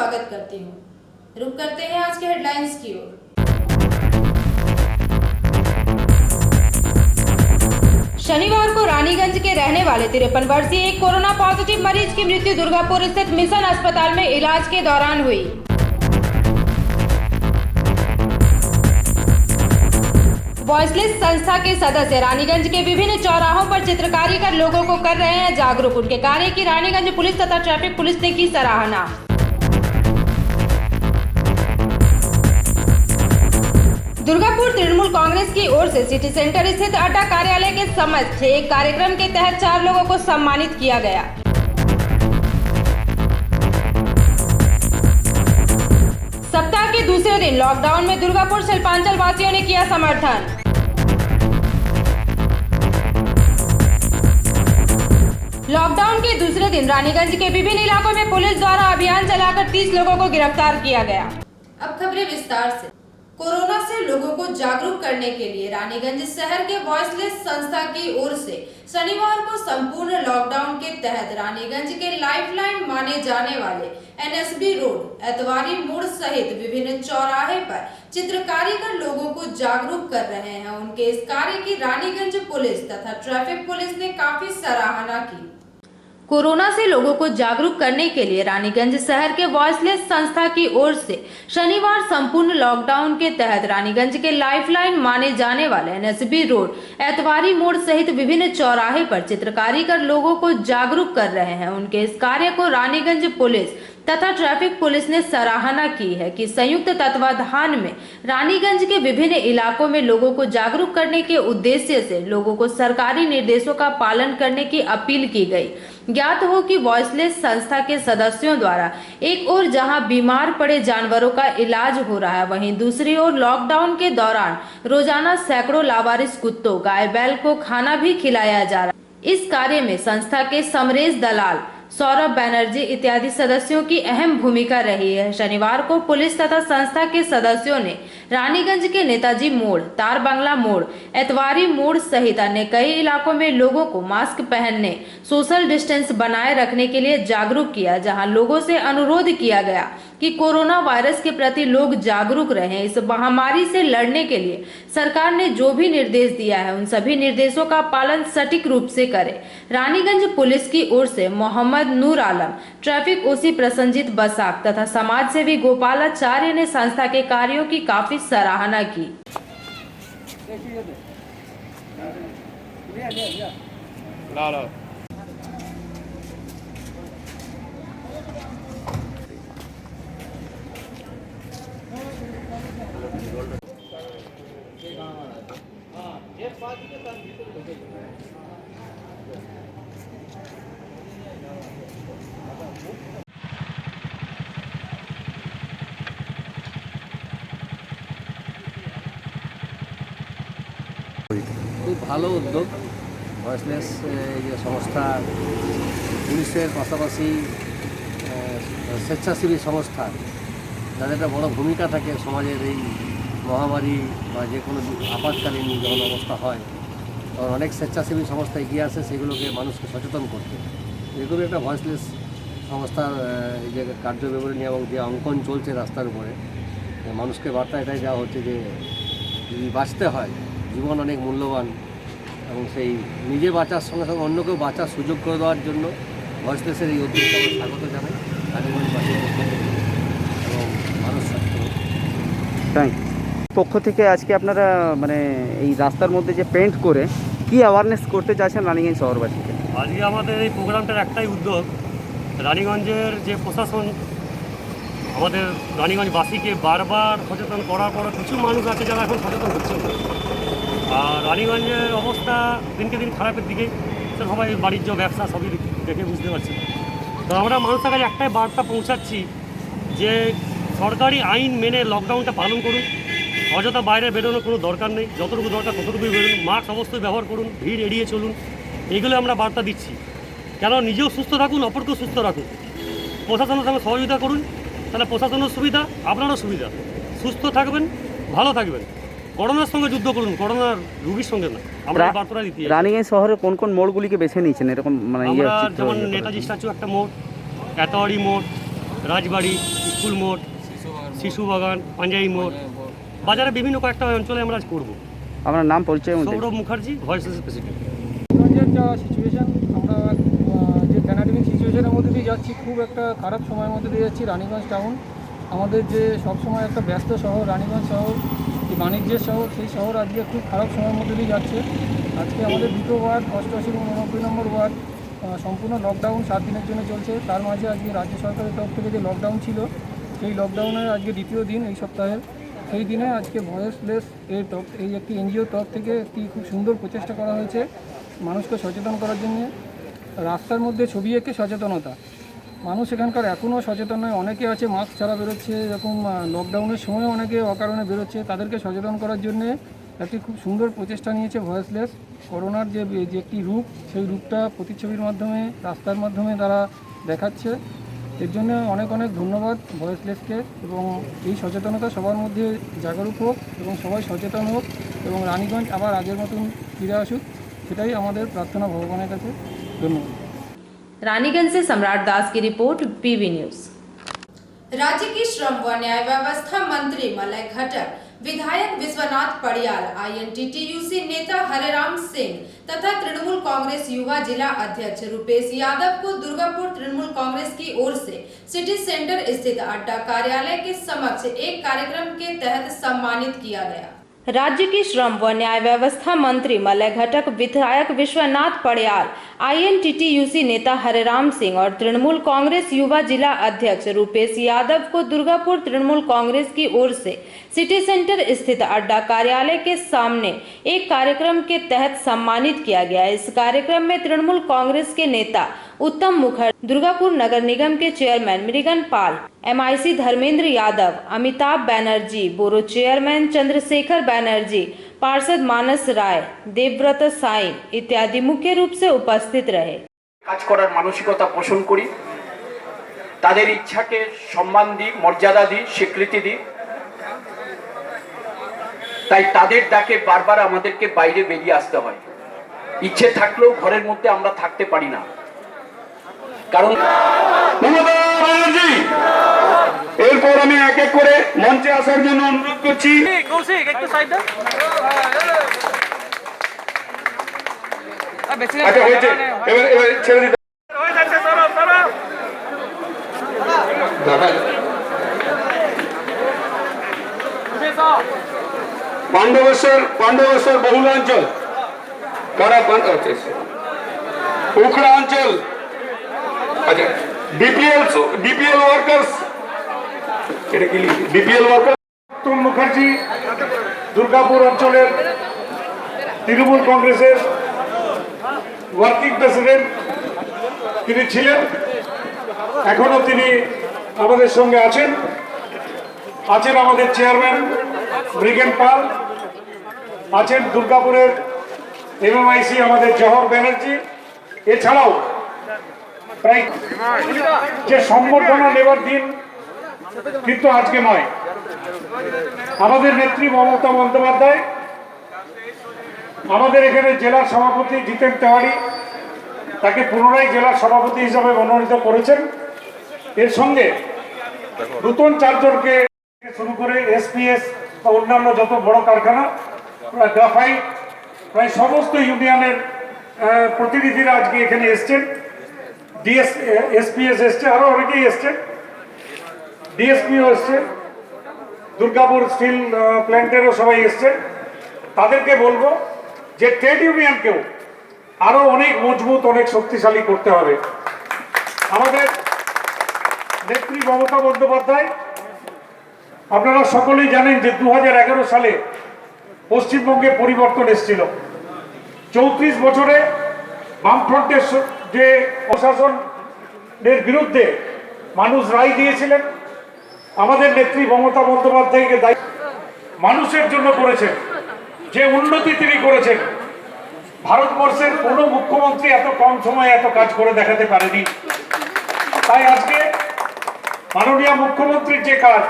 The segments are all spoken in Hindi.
स्वागत करती हूँ। रुक करते हैं आज के हेडलाइंस की ओर। शनिवार को रानीगंज के रहने वाले 53 वर्षीय एक कोरोना पॉजिटिव मरीज की मृत्यु दुर्गापुर स्थित मिशन अस्पताल में इलाज के दौरान हुई। वॉइसलेस संस्था के सदस्य रानीगंज के विभिन्न चौराहों पर चित्रकारी कर लोगों को कर रहे हैं जागरूक। उनके कार्य की रानीगंज पुलिस तथा ट्रैफिक पुलिस ने की सराहना। दुर्गापुर तृणमूल कांग्रेस की ओर से सिटी सेंटर स्थित अड्डा कार्यालय के समक्ष एक कार्यक्रम के तहत 4 लोगों को सम्मानित किया गया। सप्ताह के दूसरे दिन लॉकडाउन में दुर्गापुर शिल्पांचल वासियों ने किया समर्थन। लॉकडाउन के दूसरे दिन रानीगंज के विभिन्न इलाकों में पुलिस द्वारा अभियान चलाकर 30 लोगों को गिरफ्तार किया गया। अब खबरें विस्तार से। कोरोना से लोगों को जागरूक करने के लिए रानीगंज शहर के वॉइसलेस संस्था की ओर से शनिवार को संपूर्ण लॉकडाउन के तहत रानीगंज के लाइफलाइन माने जाने वाले एनएसबी रोड, एतवारी मोड़ सहित विभिन्न चौराहे पर चित्रकारी कर लोगों को जागरूक कर रहे हैं। उनके इस कार्य की रानीगंज पुलिस तथा ट्रैफिक पुलिस ने काफी सराहना की। कोरोना से लोगों को जागरूक करने के लिए रानीगंज शहर के वॉइसलेस संस्था की ओर से शनिवार संपूर्ण लॉकडाउन के तहत रानीगंज के लाइफलाइन माने जाने वाले एनएसबी रोड, एतवारी मोड़ सहित विभिन्न चौराहे पर चित्रकारी कर लोगों को जागरूक कर रहे हैं। उनके इस कार्य को रानीगंज पुलिस तथा ट्रैफिक पुलिस ने सराहना की है कि संयुक्त तत्वाधान में रानीगंज के विभिन्न इलाकों में लोगों को जागरूक करने के उद्देश्य से लोगों को सरकारी निर्देशों का पालन करने की अपील की गई। ज्ञात हो कि वॉइसलेस संस्था के सदस्यों द्वारा एक ओर जहां बीमार पड़े जानवरों का इलाज हो रहा है, वहीं दूसरी ओर लॉकडाउन के दौरान रोजाना सैकड़ों लावारिस कुत्तों, गाय बैल को खाना भी खिलाया जा रहा है। इस कार्य में संस्था के समरेश दलाल, सौरभ बैनर्जी इत्यादि सदस्यों की अहम भूमिका रही है। शनिवार को पुलिस तथा संस्था के सदस्यों ने रानीगंज के नेताजी मोड़, तार बंगला मोड़, एतवारी मोड़ सहित अन्य कई इलाकों में लोगों को मास्क पहनने, सोशल डिस्टेंस बनाए रखने के लिए जागरूक किया, जहां लोगों से अनुरोध किया गया कि कोरोना वायरस के प्रति लोग जागरूक रहें। इस महामारी से लड़ने के लिए सरकार ने जो भी निर्देश दिया है, उन सभी निर्देशों का पालन सटीक रूप से करें। रानीगंज पुलिस की ओर से मोहम्मद नूर आलम, ट्रैफिक ओसी प्रसंजित बसाक तथा समाज सेवी गोपालाचार्य ने संस्था के कार्यों की काफी सराहना की। খুব ভালো উদ্যোগ ভয়েসলেস যে সংস্থা, পুলিশের পাশাপাশি স্বেচ্ছাসেবী সংস্থা, যাদের একটা বড় ভূমিকা থাকে সমাজের এই মহামারী বা যে কোনো আপাতকালীন যখন অবস্থা হয় তখন অনেক স্বেচ্ছাসেবী সংস্থা এগিয়ে আসে সেগুলোকে মানুষকে সচেতন করতে। এগুলো একটা ভয়েসলেস সংস্থার যে কার্যবিবরণী এবং যে অঙ্কন চলছে রাস্তার উপরে, মানুষকে বার্তা এটাই দেওয়া হচ্ছে যে যদি বাঁচতে হয়, জীবন অনেক মূল্যবান এবং সেই নিজে বাঁচার সঙ্গে সঙ্গে অন্যকেও বাঁচার সুযোগ করে দেওয়ার জন্য ভয়েসলেসের এই উদ্যোগকে আমি স্বাগত জানাই। রানীগঞ্জবাসীর পক্ষ থেকে এবং মানুষ স্বাস্থ্য তাই পক্ষ থেকে আজকে আপনারা মানে এই রাস্তার মধ্যে যে পেন্ট করে কি অ্যাওয়ারনেস করতে চাচ্ছেন রানীগঞ্জ শহরবাসীকে? আজকে আমাদের এই প্রোগ্রামটার একটাই উদ্যোগ, রানীগঞ্জের যে প্রশাসন আমাদের রানীগঞ্জবাসীকে বারবার সচেতন করার পর কিছু মানুষ আছে যারা এখন সচেতন হচ্ছে। আর রানীগঞ্জের অবস্থা দিনকে দিন খারাপের দিকে, সবাই বাণিজ্য ব্যবসা সবই দেখে বুঝতে পারছি। তো আমরা মানুষের কাছে একটাই বার্তা পৌঁছাচ্ছি যে সরকারি আইন মেনে লকডাউনটা পালন করুন, অযথা বাইরে বেরোনোর কোনো দরকার নেই, যতটুকু দরকার ততটুকুই বেরোন, মাস্ক অবশ্যই ব্যবহার করুন, ভিড় এড়িয়ে চলুন, এগুলো আমরা বার্তা দিচ্ছি। কেন নিজেও সুস্থ থাকুন, অপরকেও সুস্থ রাখুন, প্রশাসনের সঙ্গে সহযোগিতা করুন, তাহলে প্রশাসনের সুবিধা, আপনারও সুবিধা। সুস্থ থাকবেন, ভালো থাকবেন, করোনার সঙ্গে যুদ্ধ করুন, করোনার রোগীর সঙ্গে না। আমরা বার্তাটা দিতে রানীগঞ্জ শহরের কোন কোন মোড়গুলিকে বেছে নিয়েছেন এরকম মানে আমরা যেমন নেতাজি স্ট্যাচু একটা মোড়, এতওয়ারি মোড়, রাজবাড়ি স্কুল মোড়, শিশু বাগান, পাঞ্জাবি মোড়, বাজারে বিভিন্ন কয়েকটা অঞ্চলে আমরা আজ করবো। আপনার নাম পরিচয় মধ্যে সৌরভ মুখার্জি, ভয়েসেস প্রেসিডেন্ট। রানিগঞ্জের যা সিচুয়েশান, আমরা যে প্যান্ডামিক সিচুয়েশনের মধ্যে দিয়ে যাচ্ছি, খুব একটা খারাপ সময়ের মধ্যে দিয়ে যাচ্ছি। রানিগঞ্জ টাউন আমাদের যে সবসময় একটা ব্যস্ত শহর, রানিগঞ্জ শহর যে বাণিজ্যের শহর, সেই শহর আজকে খুব খারাপ সময়ের মধ্যে দিয়ে যাচ্ছে। আজকে আমাদের দুটো ওয়ার্ড, 88 এবং 89 নম্বর ওয়ার্ড সম্পূর্ণ লকডাউন 7 দিনের জন্য চলছে। তার মাঝে আজকে রাজ্য সরকারের তরফ থেকে যে লকডাউন ছিল, সেই লকডাউনের আজকে দ্বিতীয় দিন এই সপ্তাহের। সেই দিনে আজকে ভয়েসলেস এই একটি এনজিওর তরফ থেকে একটি খুব সুন্দর প্রচেষ্টা করা হয়েছে মানুষকে সচেতন করার জন্য। রাস্তার মধ্যে ছবি এঁকে সচেতনতা, মানুষ এখানকার এখনও সচেতন নয়, অনেকে আছে মাস্ক ছাড়া বেরোচ্ছে, এরকম লকডাউনের সময় অনেকে অকারণে বেরোচ্ছে, তাদেরকে সচেতন করার জন্য একটি খুব সুন্দর প্রচেষ্টা নিয়েছে ভয়েসলেস। করোনার যে একটি রূপ, সেই রূপটা প্রতিচ্ছবির মাধ্যমে, রাস্তার মাধ্যমে তারা দেখাচ্ছে। এর জন্য অনেক অনেক ধন্যবাদ ভয়েসলেসকে, এবং এই সচেতনতা সবার মধ্যে জাগরুক হোক এবং সবাই সচেতন হোক এবং রানীগঞ্জ আবার আগের মতন ফিরে আসুক, সেটাই আমাদের প্রার্থনা ভগবানের কাছে। ধন্যবাদ। रानीगंज से सम्राट दास की रिपोर्ट, पीवी न्यूज। राज्य की श्रम व न्याय व्यवस्था मंत्री मलय घटक, विधायक विश्वनाथ पड़ियाल, INTTUC नेता हरेराम सिंह तथा तृणमूल कांग्रेस युवा जिला अध्यक्ष रुपेश यादव को दुर्गापुर तृणमूल कांग्रेस की ओर से सिटी सेंटर स्थित अड्डा कार्यालय के समक्ष एक कार्यक्रम के तहत सम्मानित किया गया। राज्य की श्रम व न्याय व्यवस्था मंत्री मलय घटक, विधायक विश्वनाथ पड़ियाल, INTTUC नेता हरेराम सिंह और तृणमूल कांग्रेस युवा जिला अध्यक्ष रुपेश यादव को दुर्गापुर तृणमूल कांग्रेस की ओर से सिटी सेंटर स्थित अड्डा कार्यालय के सामने एक कार्यक्रम के तहत सम्मानित किया गया। इस कार्यक्रम में तृणमूल कांग्रेस के नेता उत्तम मुखर्जी, दुर्गापुर नगर निगम के चेयरमैन मृगन पाल, MIC Dharmendra Yadav, Amitabh Banerjee, borough chairman Chandrashekhar Banerjee, पार्षद मानस राय, देवव्रत साई इत्यादि मुख्य रूप से उपस्थित रहे। কাজ করার মানসিকতা পোষণ করি, তাদের ইচ্ছাকে সম্মান দিই, মর্যাদা দিই, স্বীকৃতি দিই। তাই তাদের ডাকে বারবার আমাদেরকে বাইরে বেরিয়ে আসতে হয়। ইচ্ছে থাকলেও ঘরের মধ্যে আমরা থাকতে পারি না, কারণ এরপর আমি এক এক করে মঞ্চে আসার জন্য অনুরোধ করছি। আচ্ছা হয়েছে, এবার ছেড়ে দিতে পাণ্ডবেশ্বর বহুলাঞ্চল, উখড়া অঞ্চল, আচ্ছা ডিপিএল ওয়ার্কার্স, এটা কি ডিপিএল ওয়ার্কার উত্তম মুখার্জি, দুর্গাপুর অঞ্চলের তৃণমূল কংগ্রেসের ওয়ার্কিং প্রেসিডেন্ট তিনি ছিলেন, এখনো তিনি আমাদের সঙ্গে আছেন। আমাদের চেয়ারম্যান মৃগেন পাল, আছেন দুর্গাপুরের MMIC আমাদের জহর ব্যানার্জি। এছাড়াও প্রায় যে সম্বর্ধনা নেবার দিন কিন্তু আজকে নয়, আমাদের নেত্রী মমতা বন্দ্যোপাধ্যায় আমাদের এখানে জেলার সভাপতি জিতেন তেওয়ারি, তাকে পুনরায় জেলার সভাপতি হিসাবে মনোনীত করেছেন। এর সঙ্গে নতুন 4 জনকে শুরু করে SPS বা অন্যান্য যত বড় কারখানা, গ্রাফাইট, প্রায় সমস্ত ইউনিয়নের প্রতিনিধিরা আজকে এখানে এসছেন। SPS এসছে, আরো অনেকেই এসছেন, DSPও এসছে, দুর্গাপুর স্টিল প্ল্যান্টেরও সবাই এসছেন। তাদেরকে বলবো যে ট্রেড ইউনিয়নকেও আরো অনেক মজবুত, অনেক শক্তিশালী করতে হবে। আমাদের নেত্রী মমতা বন্দ্যোপাধ্যায়, আপনারা সকলেই জানেন যে 2011 সালে পশ্চিমবঙ্গে পরিবর্তন এসেছিল। 34 বছরে বামফ্রন্টের যে প্রশাসনের বিরুদ্ধে মানুষ রায় দিয়েছিলেন, আমাদের নেত্রী মমতা বন্দ্যোপাধ্যায়কে মানুষের জন্য করেছেন। যে উন্নতি তিনি করেছেন, ভারতবর্ষের কোনো মুখ্যমন্ত্রী এত কম সময়ে এত কাজ করে দেখাতে পারেনি। তাই আজকে মাননীয় মুখ্যমন্ত্রীর যে কাজ,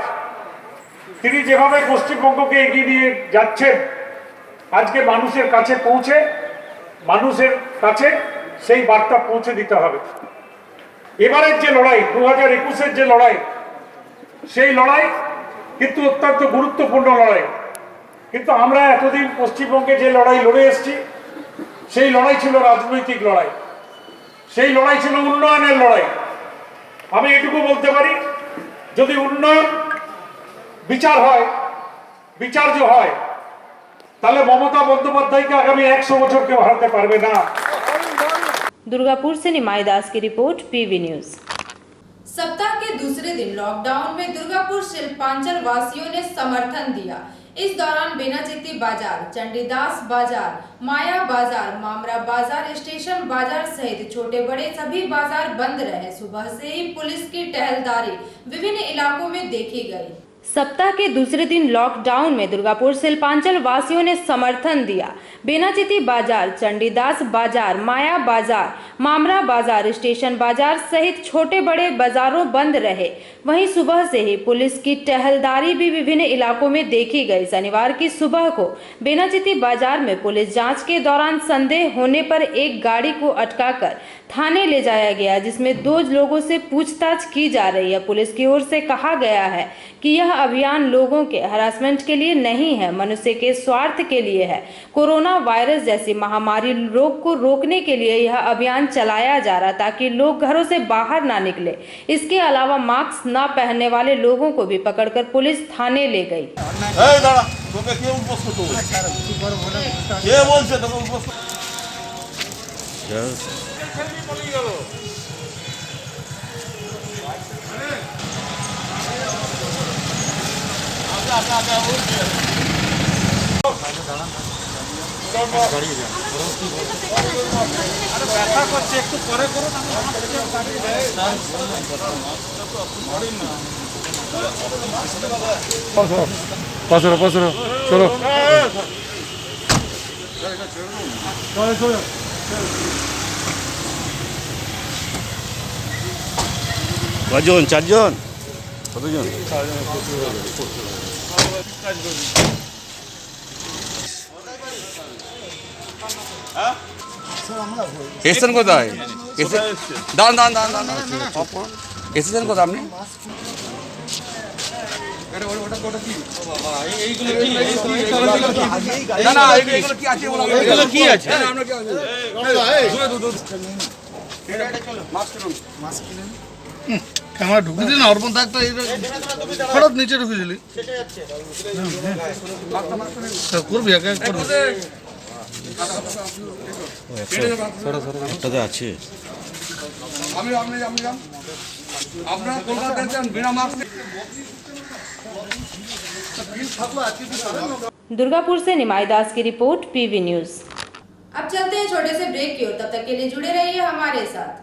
তিনি যেভাবে পশ্চিমবঙ্গকে এগিয়ে নিয়ে যাচ্ছেন, আজকে মানুষের কাছে পৌঁছে, মানুষের কাছে সেই বার্তা পৌঁছে দিতে হবে। এবারের যে লড়াই, 2021-এর যে লড়াই, সেই লড়াই কিন্তু অত্যন্ত গুরুত্বপূর্ণ লড়াই। কিন্তু আমরা এতদিন পশ্চিমবঙ্গে যে লড়াই লড়ে এসেছি সেই লড়াই ছিল রাজনৈতিক লড়াই, সেই লড়াই ছিল উন্নয়নের লড়াই। আমি এটুকু বলতে পারি, যদি উন্নয়ন বিচার্য হয় তাহলে মমতা বন্দ্যোপাধ্যায়কে আগামী 100 বছর কেউ হারাতে পারবে না। दुर्गापुर से निमाई दास की रिपोर्ट, पीवी न्यूज। सप्ताह के दूसरे दिन लॉकडाउन में दुर्गापुर शिल्पांचल वासियों ने समर्थन दिया। इस दौरान बेनाचित्ती बाजार, चंडीदास बाजार, माया बाजार, मामरा बाजार, स्टेशन बाजार सहित छोटे बड़े सभी बाजार बंद रहे। सुबह से ही पुलिस की टहलदारी विभिन्न इलाकों में देखी गई। सप्ताह के दूसरे दिन लॉकडाउन में दुर्गापुर शिल्पांचल वासियों ने समर्थन दिया। बेनाचित्ती बाजार, चंडीदास बाजार, माया बाजार, मामरा बाजार, स्टेशन बाजार सहित छोटे बड़े बाजारों बंद रहे। वहीं सुबह से ही पुलिस की टहलदारी भी विभिन्न इलाकों में देखी गई। शनिवार की सुबह को बेनाचित्ती बाजार में पुलिस जांच के दौरान संदेह होने पर एक गाड़ी को अटकाकर थाने ले जाया गया, जिसमें 2 लोगों से पूछताछ की जा रही है। पुलिस की ओर से कहा गया है कि यह अभियान लोगों के हरासमेंट के लिए नहीं है, मनुष्य के स्वार्थ के लिए है। कोरोना वायरस जैसी महामारी रोग को रोकने के लिए यह अभियान चलाया जा रहा, ताकि लोग घरों से बाहर ना निकले। इसके अलावा मास्क न पहनने वाले लोगों को भी पकड़कर पुलिस थाने ले गई। কজন? 4 জন? কতজন? এসেছেন কোথায়? দাঁড়ান দাঁড়ান দাঁড়ান দাঁড়ান, এসেছেন কোথায় আপনি? না না, এগুলো কি আছে? এগুলো কি আছে? ক্যামেরা ঢুকে দিন, অর্পণ থাকতো হঠাৎ নিচে ঢুকে দিলি করবি একা করবি। একটাতে আছে। আপনারা কলকাতায় যান বিনা মাস্ক। दुर्गापुर से निमाई दास की रिपोर्ट, पीवी न्यूज। अब चलते हैं छोटे से ब्रेक की ओर, तब तक के लिए जुड़े रहिए हमारे साथ।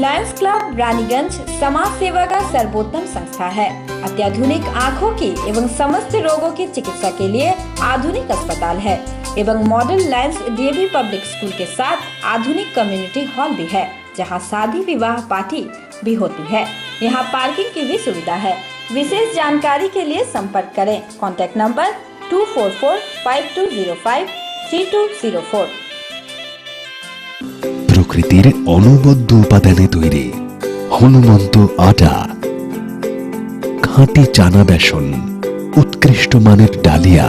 लायंस क्लब रानीगंज समाज सेवा का सर्वोत्तम संस्था है। अत्याधुनिक आँखों की एवं समस्त रोगों की चिकित्सा के लिए आधुनिक अस्पताल है एवं model Lions DAV public school के साथ आधुनिक कम्युनिटी हॉल भी है, जहां शादी विवाह पार्टी भी होती है। यहां पार्किंग की भी सुविधा है। विशेष जानकारी के लिए संपर्क करें। Contact number 2445205324। প্রকৃতির অনবদ্য উপাদানে তৈরি হনুমন্ত আটা, খাঁটি চানা বেসন, উৎকৃষ্ট মানের ডালিয়া,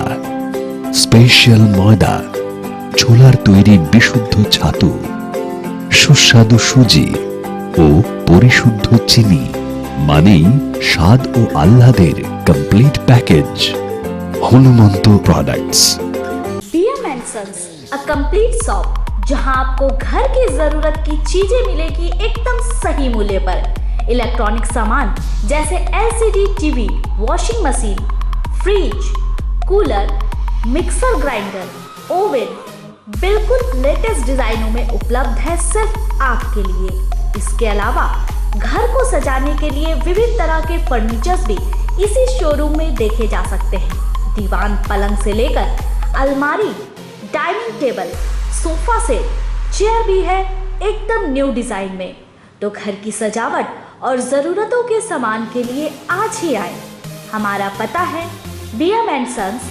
স্পেশাল ময়দা, ছোলার তৈরি বিশুদ্ধ ছাতু, সুস্বাদু সুজি ও পরিশুদ্ধ চিনি, মানেই স্বাদ ও আহ্লাদের complete package. Hanumanta products. PM and Sons, a complete shop जहां आपको घर की जरूरत की चीजें मिलेगी एकदम सही मूल्य पर। इलेक्ट्रॉनिक सामान जैसे LCD TV, washing machine, fridge, cooler, mixer grinder, oven बिल्कुल लेटेस्ट डिजाइनों में उपलब्ध है सिर्फ आपके लिए। इसके अलावा घर को सजाने के लिए विभिन्न तरह के फर्नीचर्स भी इसी शोरूम में देखे जा सकते हैं। दीवान पलंग से लेकर अलमारी, dining table, sofa set, chair भी है एकदम न्यू डिजाइन में। तो घर की सजावट और जरूरतों के सामान के लिए आज ही आए। हमारा पता है BM and Sons,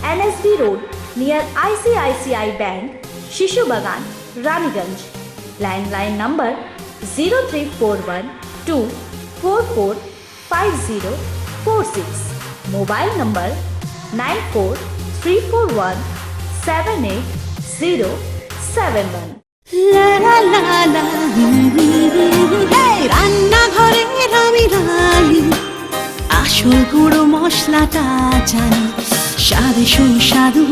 NSB Road near ICICI Bank, Shishu Bagan, Raniganj. Landline number 0341 244 5046. Mobile number 94341 78071. রান্নাঘরে আমি রানী, আসল গুঁড়ো মশলাটা জানি, স্বাদে সুস্বাদু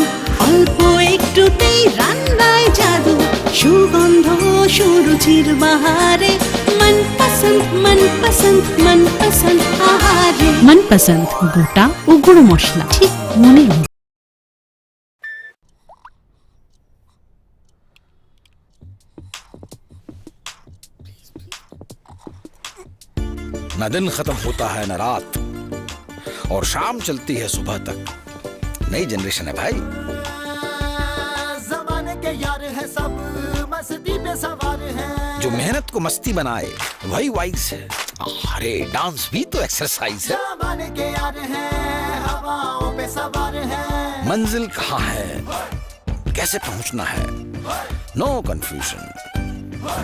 অল্প একটুতেই রান্নায় জাদু, সুগন্ধ সুরুচির বাহারে মনপসন্দ আহারে। মনপসন্দ গোটা ও গুঁড়ো মশলা ঠিক মনের মতো। न दिन खत्म होता है न रात, और शाम चलती है सुबह तक। नई जनरेशन है भाई। जमाने के यार है सब, मस्ती पे सवार है। जो मेहनत को मस्ती बनाए वही वाइज है। अरे डांस भी तो एक्सरसाइज है। जमाने के यार है, हवाओं पे सवार है। मंजिल कहाँ है, कैसे पहुंचना है, नो कंफ्यूजन।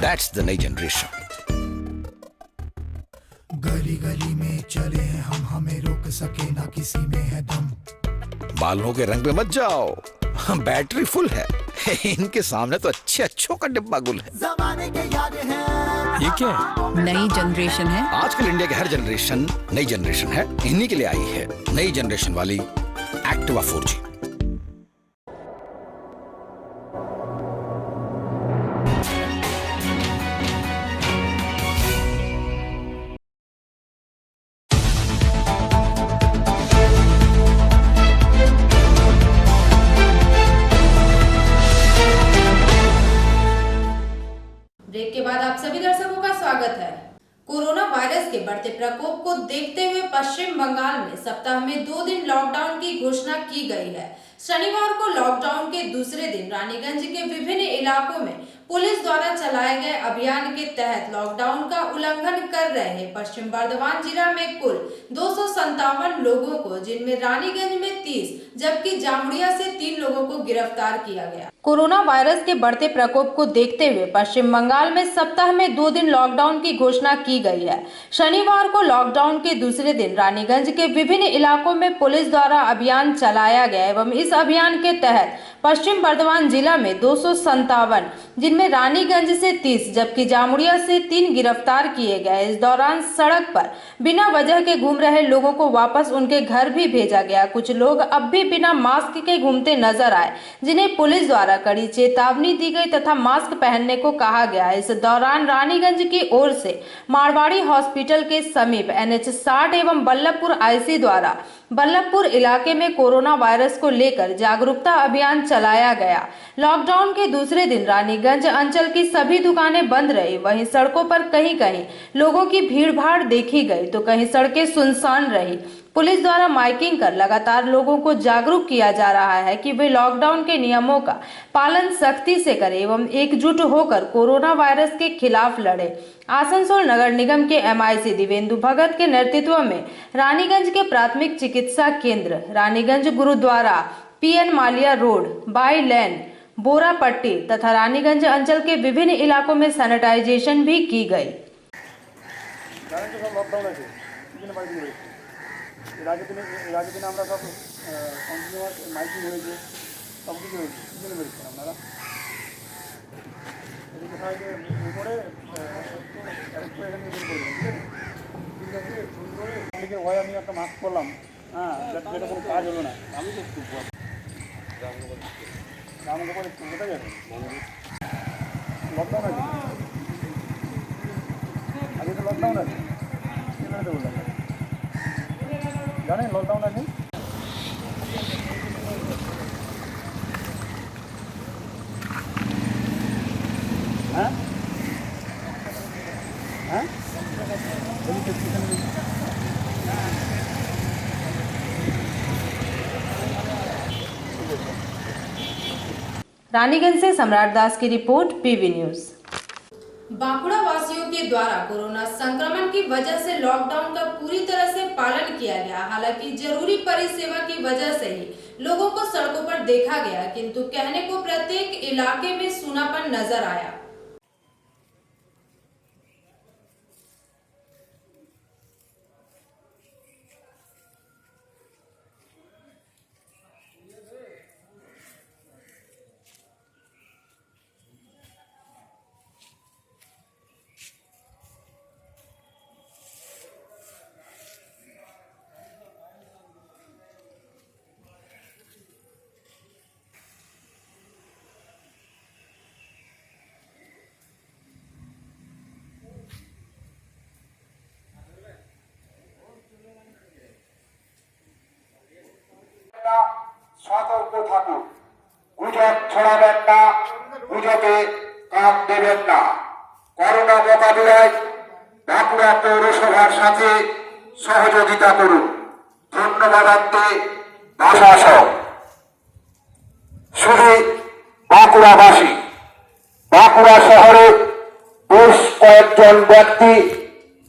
दैट्स द नई जनरेशन। गली गली में चले हैं हम, हमें रोक सके ना किसी में है दम। बालों के रंग पे मत जाओ, बैटरी फुल है। इनके सामने तो अच्छे अच्छों का डिब्बा गुल है। जमाने के यार है। ये क्या है? नई जनरेशन है। आजकल इंडिया की हर जनरेशन नई जनरेशन है। इन्हीं के लिए आई है नई जनरेशन वाली एक्टिवा 4G। ब्रेक के बाद आप सभी दर्शकों का स्वागत है। कोरोना वायरस के बढ़ते प्रकोप को देखते हुए पश्चिम बंगाल में सप्ताह में 2 दिन लॉकडाउन की घोषणा की गई है। शनिवार को लॉकडाउन के दूसरे दिन रानीगंज के विभिन्न इलाकों में पुलिस द्वारा चलाए गए अभियान के तहत लॉकडाउन का उल्लंघन कर रहे पश्चिम बर्धमान जिला में कुल 257 लोगों को, जिनमें रानीगंज में 30 जबकि जामुड़िया से 3 लोगों को गिरफ्तार किया गया। कोरोना वायरस के बढ़ते प्रकोप को देखते हुए पश्चिम बंगाल में सप्ताह में 2 दिन लॉकडाउन की घोषणा की गई है। शनिवार को लॉकडाउन के दूसरे दिन रानीगंज के विभिन्न इलाकों में पुलिस द्वारा अभियान चलाया गया एवं इस अभियान के तहत पश्चिम बर्धमान जिला में 257, जिनमें रानीगंज से 30 जबकि जामुड़िया से 3 गिरफ्तार किए गए। इस दौरान सड़क पर बिना वजह के घूम रहे लोगों को वापस उनके घर भी भेजा गया। कुछ लोग अब भी बिना मास्क के घूमते नजर आए, जिन्हें पुलिस द्वारा कड़ी चेतावनी दी गई तथा मास्क पहनने को कहा गया। इस दौरान रानीगंज की ओर से मारवाड़ी हॉस्पिटल के समीप NH 60 एवं बल्लभपुर IC द्वारा बल्लभपुर इलाके में कोरोना वायरस को लेकर जागरूकता अभियान चलाया गया। लॉकडाउन के दूसरे दिन रानीगंज अंचल की सभी दुकानें बंद रही। वहीं सड़कों पर कहीं कहीं लोगों की भीड़-भाड़ देखी गई तो कहीं सड़कें सुनसान रही। पुलिस द्वारा माइकिंग कर लगातार लोगों को जागरूक किया जा रहा है कि वे लॉकडाउन के नियमों का पालन सख्ती से करें एवं एकजुट होकर कोरोना वायरस के खिलाफ लड़े। आसनसोल नगर निगम के MIC दिवेंदु भगत के नेतृत्व में रानीगंज के प्राथमिक चिकित्सा केंद्र, Raniganj Gurudwara, PN Malia road, bylane, Bora Patti तथा रानीगंज अंचल के विभिन्न इलाकों में सैनिटाइजेशन भी की गई। আমি একটা মাস্ক করলাম, হ্যাঁ, যেটা কোনো কাজ হলো না। আমি তো একটু রামনগর একটু কোথায় যাবে, লকডাউন আছে, আগে তো লকডাউন আছে, জানেন লকডাউন আছে। হ্যাঁ হ্যাঁ रानीगंज से सम्राट दास की रिपोर्ट, PV न्यूज। बांकुड़ा वासियों के द्वारा कोरोना संक्रमण की वजह से लॉकडाउन का पूरी तरह से पालन किया गया। हालांकि जरूरी परिसेवा की वजह से ही लोगों को सड़कों पर देखा गया, किंतु कहने को प्रत्येक इलाके में सूनापन नजर आया। সতর্ক থাকুন, গুজব ছড়াবেন না, গুজবে কান দেবেন না। করোনা মোকাবিলায় বাঁকুড়া পৌরসভার সাথে সহযোগিতা করুন। ধন্যবাদ। প্রশাসক শুধু বাঁকুড়াবাসী, বাঁকুড়া শহরে বেশ কয়েকজন ব্যক্তি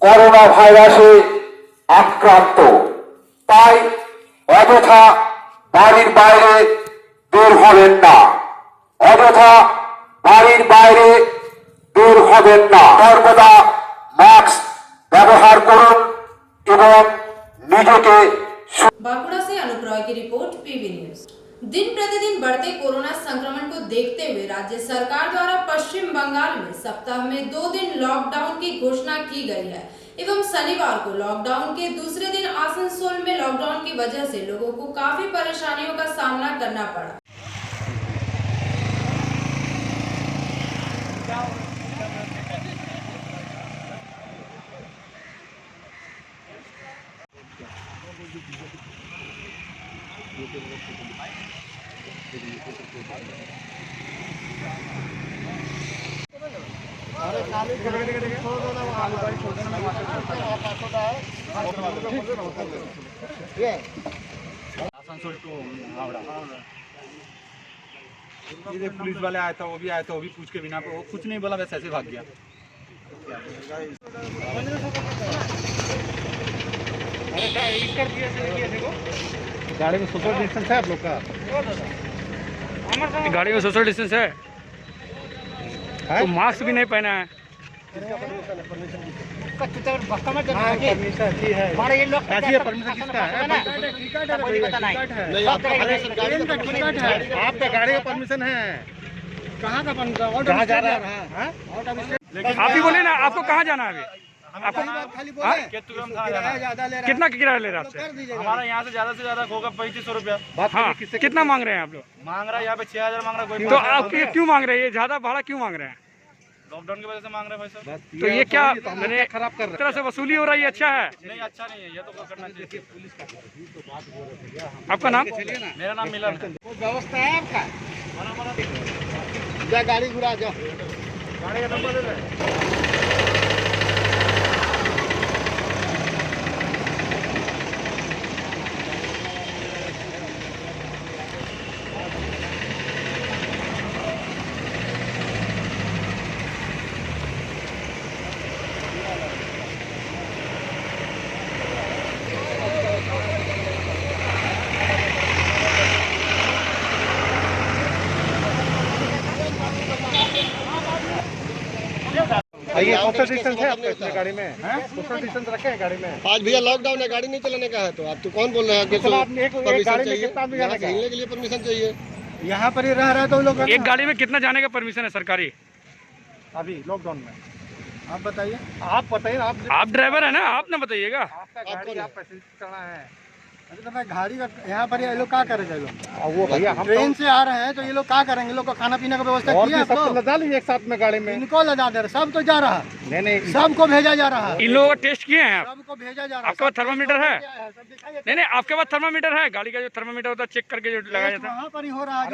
করোনা ভাইরাসে আক্রান্ত, তাই অযথা বাড়ির বাইরে বের হবেন না, অযথা বাড়ির বাইরে বের হবেন না। সর্বদা মাস্ক ব্যবহার করুন এবং নিজেকে। बांकुड़ा से अनुप रॉय की रिपोर्ट, पीवी न्यूज। दिन प्रतिदिन बढ़ते कोरोना संक्रमण को देखते हुए राज्य सरकार द्वारा पश्चिम बंगाल में सप्ताह में 2 दिन लॉकडाउन की घोषणा की गई है एवं शनिवार को लॉकडाउन के दूसरे दिन आसनसोल में लॉकडाउन की वजह से लोगों को काफी परेशानियों का सामना करना पड़ा। आसनसोल टू हावड़ा। ये पुलिस वाले आया था, वो भी आया था, वो भी पूछ के बिना वो कुछ नहीं बोला, वैसे ऐसे भाग गया। गाड़ी में सोशल डिस्टेंस है आप लोग का? गाड़ी में सोशल डिस्टेंस है, तो मास्क भी नहीं पहना है। आपका गाड़ी का परमिशन है? कहाँ का परमिशन? कहाँ जा रहा है? आप ही बोले ना, आपको कहाँ जाना है अभी? आपको कितना किराया ले रहे हैं आपसे? हमारा यहाँ से ज्यादा होगा 3500 रुपया। हाँ, कितना मांग रहे हैं आप लोग? मांग रहा है यहाँ पे 6000 मांग रहा है। तो आप क्यों मांग रहे हैं? ये ज्यादा भाड़ा क्यों मांग रहे हैं? लॉकडाउन की वजह से मांग रहे हैं भाई साहब। तो ये क्या मैंने खराब कर तरह से वसूली हो रही है? अच्छा है? नहीं, अच्छा नहीं है, ये तो करना चाहिए। आपका नाम? मेरा नाम मिलन है। व्यवस्था है आपका? जा गाड़ी घुरा जाओ, गाड़ी का नंबर दे दे। सोशल डिस्टेंस है आपका इसमें गाड़ी में? सोशल डिस्टेंस रखे हैं गाड़ी में? आज भैया लॉकडाउन है, गाड़ी नहीं चलाने का है, तो आप तो कौन बोल रहे हैं? परमिशन चाहिए, चलने के लिए परमिशन चाहिए। यहाँ पर ही रह रहा है तो लोग। एक गाड़ी में कितना जाने का परमिशन है सरकारी अभी लॉकडाउन में? आप बताइए, आप बताइए। आप ड्राइवर है ना, आप ना बताइएगा। आपका गाड़ी आप पैसे चढ़ा है। अरे तो मैं गाड़ी का यहाँ पर ये लोग क्या करेंगे? ये लोग वो भैया हम ट्रेन से आ रहे हैं, तो ये लोग क्या करेंगे? लोग को खाना पीने का व्यवस्था किया है? सब लदा लीजिए एक साथ में गाड़ी में। इनको लदा दे रहे, सब तो जा रहा। नहीं, सबको भेजा जा रहा है। इन लोगों का टेस्ट किए हैं? सबको भेजा जा रहा है। आपके पास थर्मामीटर है? नहीं, आपके पास थर्मामीटर है? गाड़ी का जो थर्मामीटर होता है चेक करके जो लगाया जाता है, वहाँ पर ही हो रहा है।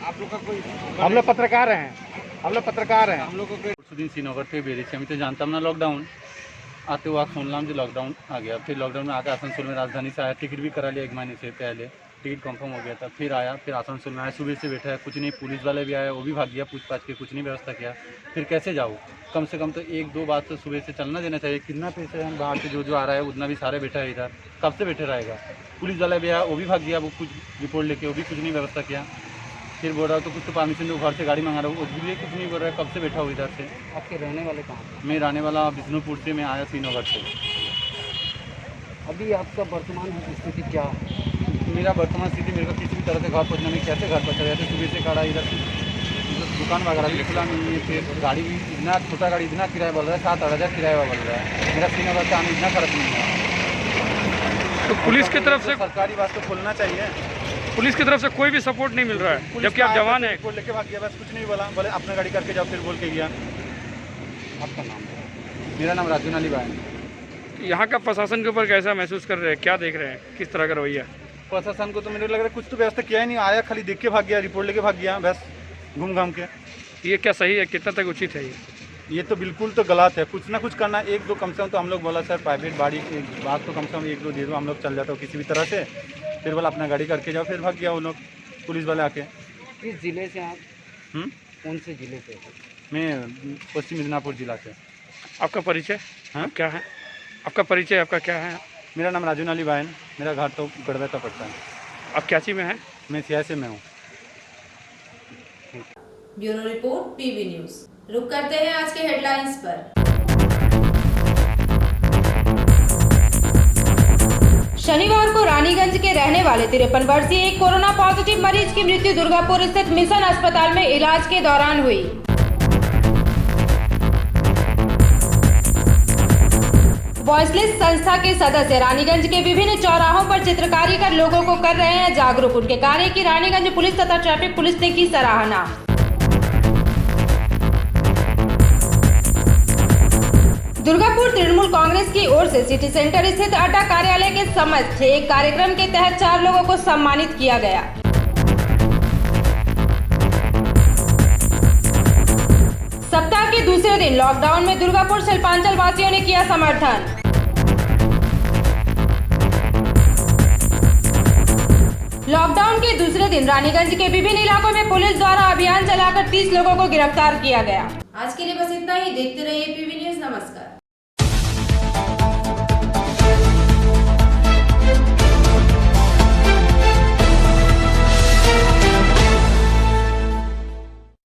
आप लोग का कोई, हम लोग पत्रकार हैं, हम लोग दिन श्रीनगर से बेरी से तो जानता हूँ ना लॉकडाउन आते हुआ सुनलाम जो लॉकडाउन आ गया। फिर लॉकडाउन में आकर आसनसोल में राजधानी से आया, टिकट भी करा लिया 1 महीने से पहले। टिकट कंफर्म हो गया था, फिर आया, फिर आसनसोल में आया, सुबह से बैठा है, कुछ नहीं, पुलिस वाले भी आए, वो भी भाग गया, पूछताछ के कुछ नहीं व्यवस्था किया, फिर कैसे जाओ? कम से कम तो 1-2 बार तो सुबह से चलना देना चाहिए। कितना पैसे हम बाहर से जो आ रहा है उतना भी सारे बैठा है इधर, कब से बैठे रहेगा? पुलिस वाला भी आया, वो भी भाग गया, वो कुछ रिपोर्ट लेके, वो भी कुछ नहीं व्यवस्था किया। फिर बोल रहा तो कुछ तो परमिशन दो, घर से गाड़ी मंगा रहा हूँ, उसके लिए कुछ नहीं बोल रहा है, कब से बैठा हूँ इधर से। आपके रहने वाले कहाँ? मैं रहने वाला विष्णुपुर से, मैं आया श्रीनगर से। अभी आपका वर्तमान स्थिति क्या है? मेरा वर्तमान स्थिति, मेरे को किसी भी तरह से घर पहुँचना नहीं, कैसे घर पहुँचा जाते? सुबह से खड़ा इधर दुकान वगैरह भी खुला नहीं है, फिर गाड़ी भी इतना छोटा गाड़ी इतना किराया बोल रहा है, 7-8 हज़ार किराया बोल रहा है। मेरा श्रीनगर से आने इतना खर्च नहीं है। तो पुलिस की तरफ से सरकारी बात तो खोलना चाहिए। पुलिस की तरफ से कोई भी सपोर्ट नहीं मिल रहा है, जबकि आप जवान हैं। बोल लेके भाग गया, बस कुछ नहीं बोला, बोले अपना गाड़ी करके जाओ, फिर बोल के गया। आपका नाम? मेरा नाम राजू नाली भाई। यहाँ का प्रशासन के ऊपर कैसा महसूस कर रहे हैं, क्या देख रहे हैं, किस तरह का रवैया? प्रशासन को तो मेरे लग रहा है कुछ तो व्यवस्था किया ही नहीं, आया खाली देख के भाग गया, रिपोर्ट लेके भाग गया, बस घूम घाम के। ये क्या सही है, कितना तक उचित है ये तो बिल्कुल तो गलत है, कुछ ना कुछ करना। 1-2 कम से कम तो हम लोग बोला सर प्राइवेट गाड़ी बात तो कम से कम 1-2 दे दो, हम लोग चल जाता हो किसी भी तरह से। फिर बोला अपना गाड़ी करके जाओ, फिर भाग गया वो लोग, पुलिस वाले आके। किस जिले से आप? कौन से जिले से? मैं पश्चिम मिदनापुर जिला से। आपका परिचय क्या है? आपका परिचय आपका क्या है? मेरा नाम राजू नाली बायन, मेरा घर तो गढ़वेता पड़ता है। आप क्याची में हैं? मैं सियासी में हूँ। Bureau report PV news. रुक करते हैं आज के हेडलाइंस पर। शनिवार को रानीगंज के रहने वाले 53 वर्षीय एक कोरोना पॉजिटिव मरीज की मृत्यु दुर्गापुर स्थित मिशन अस्पताल में इलाज के दौरान हुई। वॉइसलेस संस्था के सदस्य रानीगंज के विभिन्न चौराहों पर चित्रकारी कर लोगों को कर रहे हैं जागरूक। उनके कार्य की रानीगंज पुलिस तथा ट्रैफिक पुलिस ने की सराहना। दुर्गापुर तृणमूल कांग्रेस की ओर से सिटी सेंटर स्थित अड्डा कार्यालय के समक्ष एक कार्यक्रम के तहत 4 लोगों को सम्मानित किया गया। सप्ताह के दूसरे दिन लॉकडाउन में दुर्गापुर शिल्पांचल वासियों ने किया समर्थन। लॉकडाउन के दूसरे दिन रानीगंज के विभिन्न इलाकों में पुलिस द्वारा अभियान चलाकर 30 लोगों को गिरफ्तार किया गया। आज के लिए बस इतना ही। देखते रहिए पीवी न्यूज। नमस्कार।